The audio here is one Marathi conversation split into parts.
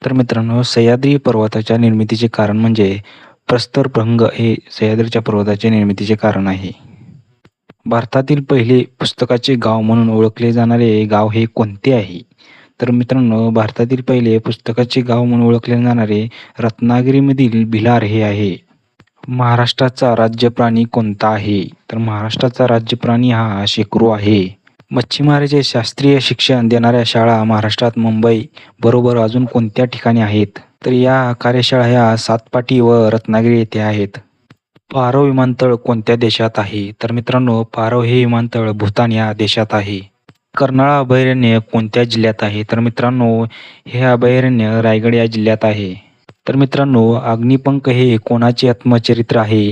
तर मित्रांनो, सह्याद्री पर्वताच्या निर्मितीचे कारण म्हणजे प्रस्तरभंग हे सह्याद्रीच्या पर्वताच्या निर्मितीचे कारण आहे. भारतातील पहिले पुस्तकाचे गाव म्हणून ओळखले जाणारे गाव हे कोणते आहे? तर मित्रांनो, भारतातील पहिले पुस्तकाचे गाव म्हणून ओळखले जाणारे रत्नागिरीमधील भिलार हे आहे. महाराष्ट्राचा राज्य प्राणी कोणता आहे? तर महाराष्ट्राचा राज्य प्राणी हा शेकरू आहे. मच्छीमाराचे शास्त्रीय शिक्षण देणाऱ्या शाळा महाराष्ट्रात मुंबई बरोबर अजून कोणत्या ठिकाणी आहेत? तर या कार्यशाळा ह्या सातपाटी व रत्नागिरी येथे आहेत. पारो विमानतळ कोणत्या देशात आहे? तर मित्रांनो, पारो हे विमानतळ भूतान या देशात आहे. कर्नाळा अभयारण्य कोणत्या जिल्ह्यात आहे? तर मित्रांनो, हे अभयारण्य रायगड या जिल्ह्यात आहे. तर मित्रांनो, अग्निपंख हे कोणाचे आत्मचरित्र आहे?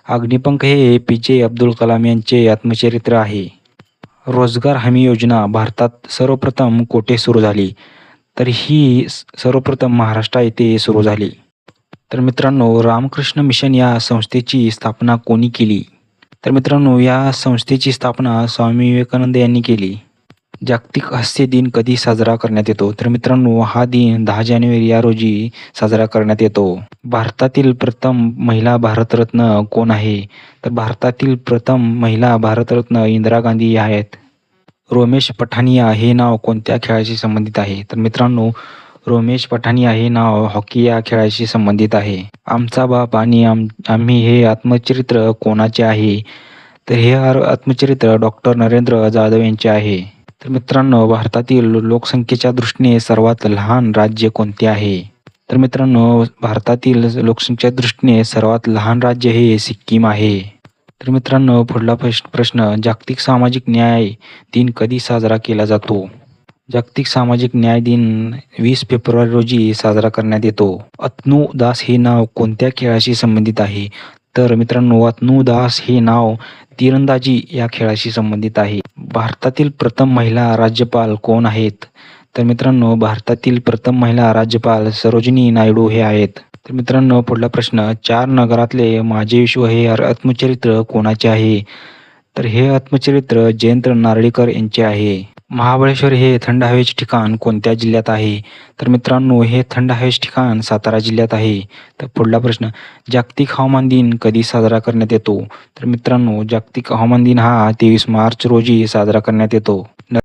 अग्निपंख हे पी.जे. अब्दुल कलाम यांचे आत्मचरित्र आहे. रोजगार हमी योजना भारतात सर्वप्रथम कोठे सुरू झाली? तर ही सर्वप्रथम महाराष्ट्र येथे सुरू झाली. तर मित्रांनो, रामकृष्ण मिशन या संस्थेची स्थापना कोणी केली? तर मित्रांनो, या संस्थेची स्थापना स्वामी विवेकानंद यांनी केली. जागतिक हास्य दिन कधी साजरा करण्यात येतो? तर मित्रांनो, हा दिन 10 जानेवारी या रोजी साजरा करण्यात येतो. भारतातील प्रथम महिला भारतरत्न कोण आहे? तर भारतातील प्रथम महिला भारतरत्न इंदिरा गांधी आहेत. रोमेश पठानिया हे नाव कोणत्या खेळाशी संबंधित आहे? तर मित्रांनो, रोमेश पठानिया हे नाव हॉकी या खेळाशी संबंधित आहे. आमचा बाप आणि आम्ही हे आत्मचरित्र कोणाचे आहे? तर हे आत्मचरित्र डॉक्टर नरेंद्र जाधव यांचे आहे. तर मित्रांनो, भारतातील लोकसंख्येच्या दृष्टीने सर्वात लहान राज्य कोणते आहे? तर मित्रांनो, भारतातील लोकसंख्येच्या दृष्टीने सर्वात लहान राज्य हे सिक्कीम आहे. तर मित्रांनो, पुढला प्रश्न, जागतिक सामाजिक न्याय दिन कधी साजरा केला जातो? जागतिक सामाजिक न्याय दिन 20 फेब्रुवारी रोजी साजरा करण्यात येतो. अतनू दास हे नाव कोणत्या खेळाशी संबंधित आहे? तर मित्रांनो, अतनू दास हे नाव तिरंदाजी या खेळाशी संबंधित आहे. भारतातील प्रथम महिला राज्यपाल कोण आहेत? तर मित्रांनो, भारतातील प्रथम महिला राज्यपाल सरोजिनी नायडू हे आहेत. तर मित्रांनो, पुढला प्रश्न, 4 नगरातले माझे विश्व हे आत्मचरित्र कोणाचे आहे? तर हे आत्मचरित्र जयंत नारळीकर यांचे आहे. महाबळेश्वर हे थंड हवेचे ठिकाण कोणत्या जिल्ह्यात आहे? तर मित्रांनो, हे थंड हवेचे ठिकाण सातारा जिल्ह्यात आहे. तर पुढला प्रश्न, जागतिक हवामान दिन कधी साजरा करण्यात येतो? तर मित्रांनो, जागतिक हवामान दिन हा 23 मार्च रोजी साजरा करण्यात येतो.